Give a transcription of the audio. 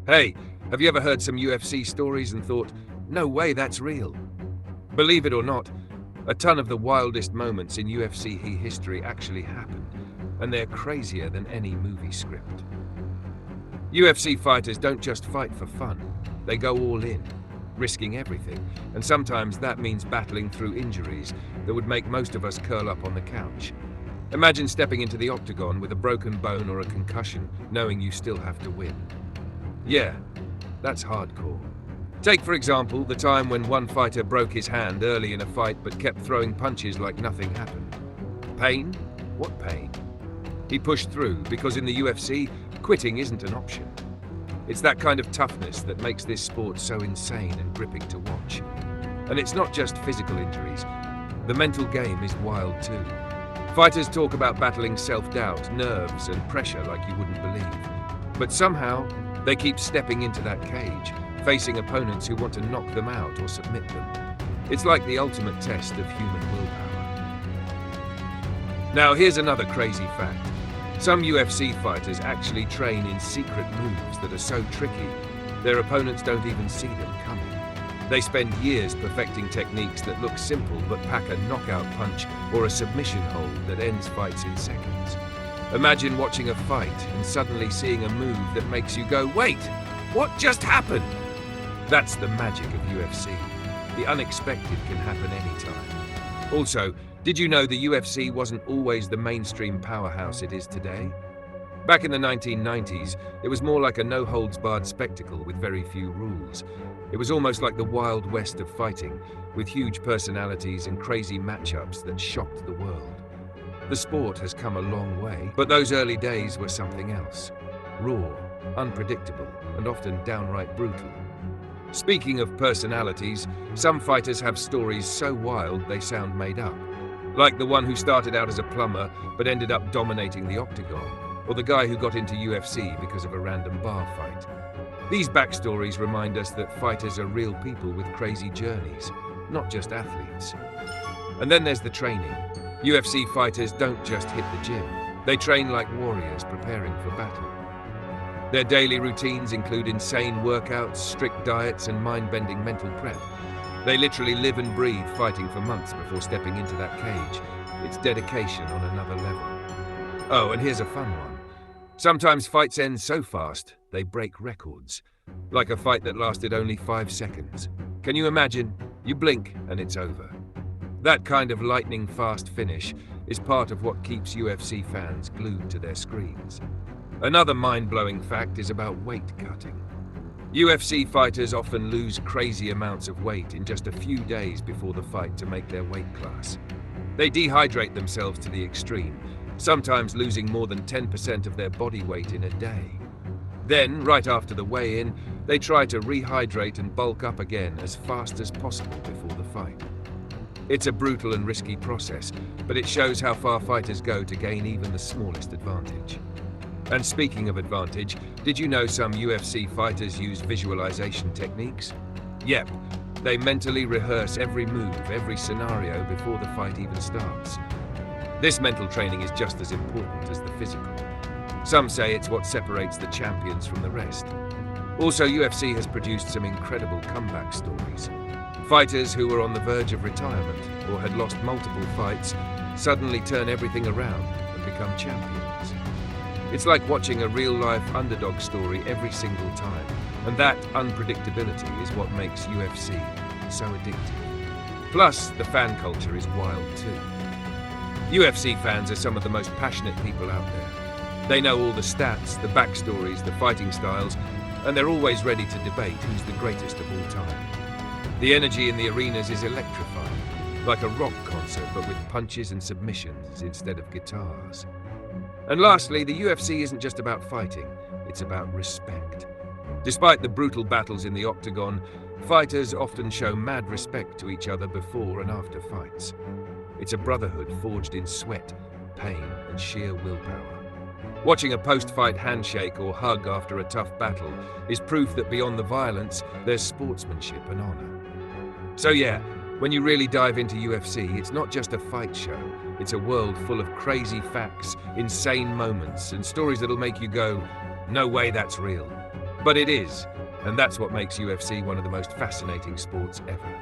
Hey, have you ever heard some UFC stories and thought, no way that's real? Believe it or not, a ton of the wildest moments in UFC history actually happened, and they're crazier than any movie script. UFC fighters don't just fight for fun, they go all in, risking everything, and sometimes that means battling through injuries that would make most of us curl up on the couch. Imagine stepping into the octagon with a broken bone or a concussion, knowing you still have to win. Yeah, that's hardcore. Take, for example, the time when one fighter broke his hand early in a fight but kept throwing punches like nothing happened. Pain? What pain? He pushed through because in the UFC, quitting isn't an option. It's that kind of toughness that makes this sport so insane and gripping to watch. And it's not just physical injuries. The mental game is wild too. Fighters talk about battling self-doubt, nerves, and pressure like you wouldn't believe. But somehow, they keep stepping into that cage, facing opponents who want to knock them out or submit them. It's like the ultimate test of human willpower. Now, here's another crazy fact. Some UFC fighters actually train in secret moves that are so tricky, their opponents don't even see them coming. They spend years perfecting techniques that look simple but pack a knockout punch or a submission hold that ends fights in seconds. Imagine watching a fight and suddenly seeing a move that makes you go, wait, what just happened? That's the magic of UFC. The unexpected can happen anytime. Also, did you know the UFC wasn't always the mainstream powerhouse it is today? Back in the 1990s, it was more like a no-holds-barred spectacle with very few rules. It was almost like the Wild West of fighting, with huge personalities and crazy matchups that shocked the world. The sport has come a long way, but those early days were something else. Raw, unpredictable, and often downright brutal. Speaking of personalities, some fighters have stories so wild they sound made up. Like the one who started out as a plumber but ended up dominating the octagon, or the guy who got into UFC because of a random bar fight. These backstories remind us that fighters are real people with crazy journeys, not just athletes. And then there's the training. UFC fighters don't just hit the gym. They train like warriors preparing for battle. Their daily routines include insane workouts, strict diets, and mind-bending mental prep. They literally live and breathe fighting for months before stepping into that cage. It's dedication on another level. Oh, and here's a fun one. Sometimes fights end so fast, they break records. Like a fight that lasted only 5 seconds. Can you imagine? You blink and it's over. That kind of lightning-fast finish is part of what keeps UFC fans glued to their screens. Another mind-blowing fact is about weight cutting. UFC fighters often lose crazy amounts of weight in just a few days before the fight to make their weight class. They dehydrate themselves to the extreme, sometimes losing more than 10% of their body weight in a day. Then, right after the weigh-in, they try to rehydrate and bulk up again as fast as possible before the fight. It's a brutal and risky process, but it shows how far fighters go to gain even the smallest advantage. And speaking of advantage, did you know some UFC fighters use visualization techniques? Yep, they mentally rehearse every move, every scenario before the fight even starts. This mental training is just as important as the physical. Some say it's what separates the champions from the rest. Also, UFC has produced some incredible comeback stories. Fighters who were on the verge of retirement or had lost multiple fights suddenly turn everything around and become champions. It's like watching a real-life underdog story every single time, and that unpredictability is what makes UFC so addictive. Plus, the fan culture is wild too. UFC fans are some of the most passionate people out there. They know all the stats, the backstories, the fighting styles, and they're always ready to debate who's the greatest of all time. The energy in the arenas is electrifying, like a rock concert but with punches and submissions instead of guitars. And lastly, the UFC isn't just about fighting, it's about respect. Despite the brutal battles in the octagon, fighters often show mad respect to each other before and after fights. It's a brotherhood forged in sweat, pain, and sheer willpower. Watching a post-fight handshake or hug after a tough battle is proof that beyond the violence, there's sportsmanship and honor. So yeah, when you really dive into UFC, it's not just a fight show. It's a world full of crazy facts, insane moments, and stories that'll make you go, no way that's real. But it is, and that's what makes UFC one of the most fascinating sports ever.